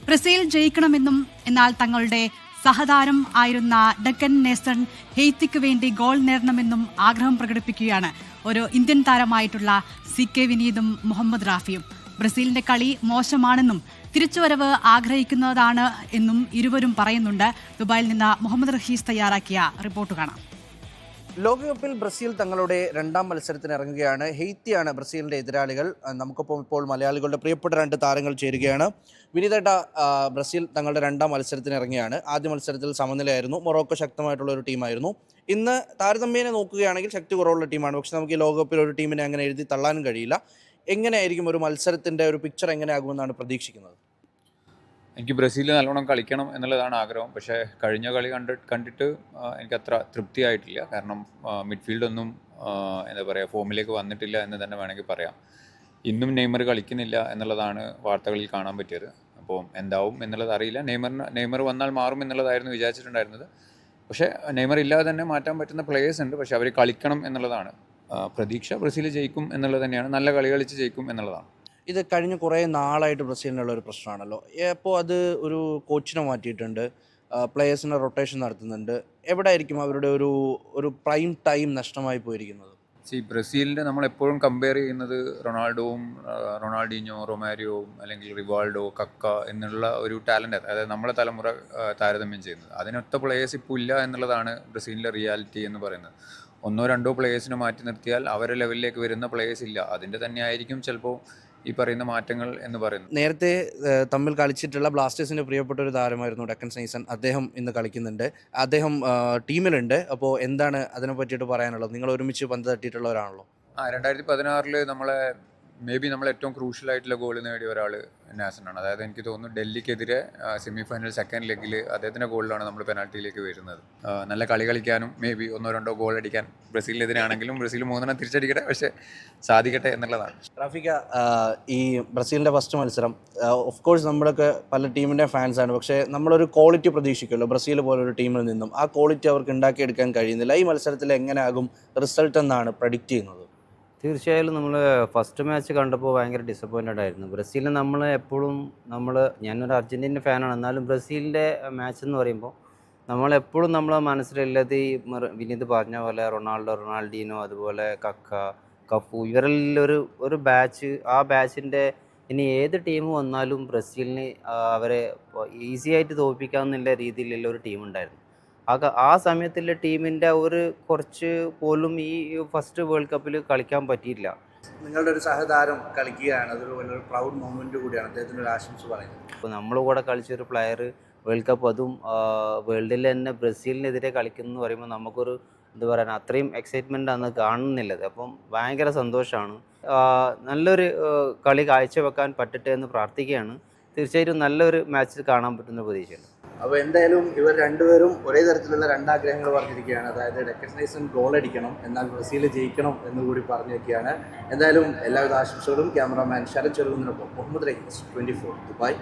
Brazil ജയിക്കണമെന്നും എന്നാൽ തങ്ങളുടെ സഹതാരം ആയിരുന്ന ഡക്കൻ നെസൺ ഹെയ്ത്തിക്ക് വേണ്ടി ഗോൾ നേടണമെന്നും ആഗ്രഹം പ്രകടിപ്പിക്കുകയാണ് ഒരു ഇന്ത്യൻ താരമായിട്ടുള്ള CK വിനീതും മുഹമ്മദ് റാഫിയും. ബ്രസീലിന്റെ കളി മോശമാണെന്നും തിരിച്ചുവരവ് ആഗ്രഹിക്കുന്നതാണ് എന്നും ഇരുവരും പറയുന്നുണ്ട്. ദുബായിൽ നിന്ന് മുഹമ്മദ് റഹീസ് തയ്യാറാക്കിയ റിപ്പോർട്ട് കാണാം. ലോകകപ്പിൽ ബ്രസീൽ തങ്ങളുടെ രണ്ടാം മത്സരത്തിന് ഇറങ്ങുകയാണ്. ഹെയ്ത്തിയാണ് ബ്രസീലിന്റെ എതിരാളികൾ. നമുക്കൊപ്പം ഇപ്പോൾ മലയാളികളുടെ പ്രിയപ്പെട്ട രണ്ട് താരങ്ങൾ ചേരുകയാണ്. വിനീതേട്ട, ബ്രസീൽ തങ്ങളുടെ രണ്ടാം മത്സരത്തിന് ഇറങ്ങിയാണ്. ആദ്യ മത്സരത്തിൽ സമനിലയായിരുന്നു. മൊറോക്കോ ശക്തമായിട്ടുള്ള ഒരു ടീമായിരുന്നു. ഇന്ന് താരതമ്യേന നോക്കുകയാണെങ്കിൽ ശക്തി കുറവുള്ള ടീമാണ്. പക്ഷെ നമുക്ക് ഈ ലോകകപ്പിൽ ഒരു ടീമിനെ അങ്ങനെ എഴുതി തള്ളാനും കഴിയില്ല. എങ്ങനെയായിരിക്കും ഒരു മത്സരത്തിന്റെ ഒരു പിക്ചർ എങ്ങനെയാകുമെന്നാണ് പ്രതീക്ഷിക്കുന്നത്? എനിക്ക് ബ്രസീൽ നല്ലോണം കളിക്കണം എന്നുള്ളതാണ് ആഗ്രഹം. പക്ഷേ കഴിഞ്ഞ കളി കണ്ടിട്ട് എനിക്കത്ര തൃപ്തിയായിട്ടില്ല. കാരണം മിഡ്ഫീൽഡൊന്നും എന്താ പറയുക, ഫോമിലേക്ക് വന്നിട്ടില്ല എന്ന് തന്നെ വേണമെങ്കിൽ പറയാം. ഇന്നും നെയ്മർ കളിക്കുന്നില്ല എന്നുള്ളതാണ് വാർത്തകളിൽ കാണാൻ പറ്റിയത്. അപ്പോൾ എന്താവും എന്നുള്ളത് അറിയില്ല. നെയ്മർ വന്നാൽ മാറും എന്നുള്ളതായിരുന്നു വിചാരിച്ചിട്ടുണ്ടായിരുന്നത്. പക്ഷേ നെയ്മർ ഇല്ലാതെ തന്നെ മാറ്റാൻ പറ്റുന്ന പ്ലേയേഴ്സ് ഉണ്ട്. പക്ഷേ അവർ കളിക്കണം എന്നുള്ളതാണ് പ്രതീക്ഷ. ബ്രസീൽ ജയിക്കും എന്നുള്ളത് തന്നെയാണ്. നല്ല കളി കളിച്ച് ജയിക്കും എന്നുള്ളതാണ്. ഇത് കഴിഞ്ഞ കുറേ നാളായിട്ട് ബ്രസീലിനുള്ള ഒരു പ്രശ്നമാണല്ലോ. അപ്പോൾ അത് ഒരു കോച്ചിനെ മാറ്റിയിട്ടുണ്ട്, പ്ലേയേഴ്സിനെ റൊട്ടേഷൻ നടത്തുന്നുണ്ട്. എവിടെ ആയിരിക്കും അവരുടെ ഒരു പ്രൈം ടൈം നഷ്ടമായി പോയിരിക്കുന്നത്? ബ്രസീലിൻ്റെ നമ്മളെപ്പോഴും കമ്പയർ ചെയ്യുന്നത് റൊണാൾഡീഞ്ഞോ, റൊമാരിയോവും അല്ലെങ്കിൽ റിവാൾഡോ, കക്ക എന്നുള്ള ഒരു ടാലൻ്റ്, അതായത് നമ്മളെ തലമുറ താരതമ്യം ചെയ്യുന്നത്. അതിനൊത്ത പ്ലേയേഴ്സ് ഇപ്പോൾ ഇല്ല എന്നുള്ളതാണ് ബ്രസീലിൻ്റെ റിയാലിറ്റി എന്ന് പറയുന്നത്. ഒന്നോ രണ്ടോ പ്ലേയേഴ്സിനെ മാറ്റി നിർത്തിയാൽ അവരുടെ ലെവലിലേക്ക് വരുന്ന പ്ലേയേഴ്സ് ഇല്ല. അതിൻ്റെ തന്നെ ആയിരിക്കും ചിലപ്പോൾ ഈ പറയുന്ന മാറ്റങ്ങൾ എന്ന് പറയുന്നത്. നേരത്തെ തമ്മിൽ കളിച്ചിട്ടുള്ള ബ്ലാസ്റ്റേഴ്സിൻ്റെ പ്രിയപ്പെട്ട ഒരു താരമായിരുന്നു ഡക്കൻ നെയ്സൺ. അദ്ദേഹം ഇന്ന് കളിക്കുന്നുണ്ട്. അദ്ദേഹം ടീമിലുണ്ട്. അപ്പോൾ എന്താണ് അതിനെ പറ്റിയിട്ട് പറയാനുള്ളത്? നിങ്ങൾ ഒരുമിച്ച് പന്ത് തട്ടിയിട്ടുള്ളവരാണല്ലോ. 2016 നമ്മൾ ഏറ്റവും ക്രൂഷ്യലായിട്ടുള്ള ഗോൾ നേടിയ ഒരാൾ നാസനാണ്. അതായത് എനിക്ക് തോന്നുന്നു ഡൽഹിക്കെതിരെ സെമി ഫൈനൽ സെക്കൻഡ് ലെഗിൽ അദ്ദേഹത്തിൻ്റെ ഗോളിലാണ് നമ്മൾ പെനാൽറ്റിയിലേക്ക് വരുന്നത്. നല്ല കളി കളിക്കാനും ഒന്നോ രണ്ടോ ഗോൾ അടിക്കാൻ ബ്രസീലിനെതിരാണെങ്കിലും ബ്രസീൽ 3 തിരിച്ചടിക്കട്ടെ, പക്ഷേ സാധിക്കട്ടെ എന്നുള്ളതാണ്. റാഫിക്ക, ഈ ബ്രസീലിൻ്റെ ഫസ്റ്റ് മത്സരം, ഓഫ് കോഴ്സ് നമ്മളൊക്കെ പല ടീമിൻ്റെ ഫാൻസാണ്. പക്ഷേ നമ്മളൊരു ക്വാളിറ്റി പ്രതീക്ഷിക്കുമല്ലോ ബ്രസീൽ പോലൊരു ടീമിൽ നിന്നും. ആ ക്വാളിറ്റി അവർക്ക് ഉണ്ടാക്കിയെടുക്കാൻ കഴിയുന്നില്ല. ഈ മത്സരത്തിൽ എങ്ങനെയാകും റിസൾട്ട് എന്നാണ് പ്രഡിക്റ്റ് ചെയ്യുന്നത്? തീർച്ചയായും നമ്മൾ ഫസ്റ്റ് മാച്ച് കണ്ടപ്പോൾ ഭയങ്കര ഡിസപ്പോയിൻറ്റഡ് ആയിരുന്നു. ബ്രസീലിനെ നമ്മൾ എപ്പോഴും ഞാനൊരു അർജൻറ്റീന ഫാനാണ്, എന്നാലും ബ്രസീലിൻ്റെ മാച്ച് എന്ന് പറയുമ്പോൾ നമ്മളെപ്പോഴും നമ്മളെ മനസ്സിലുള്ളത് ഈ വിനീത് പറഞ്ഞ പോലെ റൊണാൾഡീനോ, അതുപോലെ കക്ക, കഫു, ഇവരെല്ലാം ഒരു ബാച്ച്. ആ ബാച്ചിൻ്റെ ഇനി ഏത് ടീം വന്നാലും ബ്രസീലിന് അവരെ ഈസി ആയിട്ട് തോൽപ്പിക്കാമെന്നുള്ള രീതിയിലുള്ള ഒരു ടീമുണ്ടായിരുന്നു. ആ സമയത്തുള്ള ടീമിൻ്റെ കുറച്ച് പോലും ഈ ഫസ്റ്റ് വേൾഡ് കപ്പിൽ കളിക്കാൻ പറ്റിയില്ല. നിങ്ങളുടെ ഒരു സഹതാരം കളിക്കുകയാണ്, അതൊരു വലിയൊരു പ്രൗഡ് മൊമെൻ്റ് കൂടിയാണ്. അദ്ദേഹത്തിൻ്റെ ഒരു ആശംസ പറയുന്നത്. ഇപ്പോൾ നമ്മൾ കൂടെ കളിച്ചൊരു പ്ലെയർ വേൾഡ് കപ്പ്, അതും വേൾഡിൽ തന്നെ ബ്രസീലിനെതിരെ കളിക്കുന്നു പറയുമ്പോൾ നമുക്കൊരു എന്താ പറയുക, അത്രയും എക്സൈറ്റ്മെൻ്റ് ആണ് കാണുന്നില്ലത്. അപ്പം ഭയങ്കര സന്തോഷമാണ്. നല്ലൊരു കളി കാഴ്ചവെക്കാൻ പറ്റട്ടെ എന്ന് പ്രാർത്ഥിക്കുകയാണ്. തീർച്ചയായിട്ടും നല്ലൊരു മാച്ച് കാണാൻ പറ്റുന്ന പ്രതീക്ഷയുണ്ട്. അപ്പോൾ എന്തായാലും ഇവർ രണ്ടുപേരും ഒരേ തരത്തിലുള്ള രണ്ടാഗ്രഹങ്ങൾ പറഞ്ഞിരിക്കുകയാണ്. അതായത് ഡക്കൻ നെയ്സൺ ഗോൾ അടിക്കണം, എന്നാൽ ബ്രസീൽ ജയിക്കണം എന്നുകൂടി പറഞ്ഞിരിക്കുകയാണ്. എന്തായാലും എല്ലാവിധ ആശംസകളും. ക്യാമറാമാൻ ശരത് ചെറുകുന്നിനൊപ്പം മുഹമ്മദ് റഹീസ്, 24 ദുബായ്.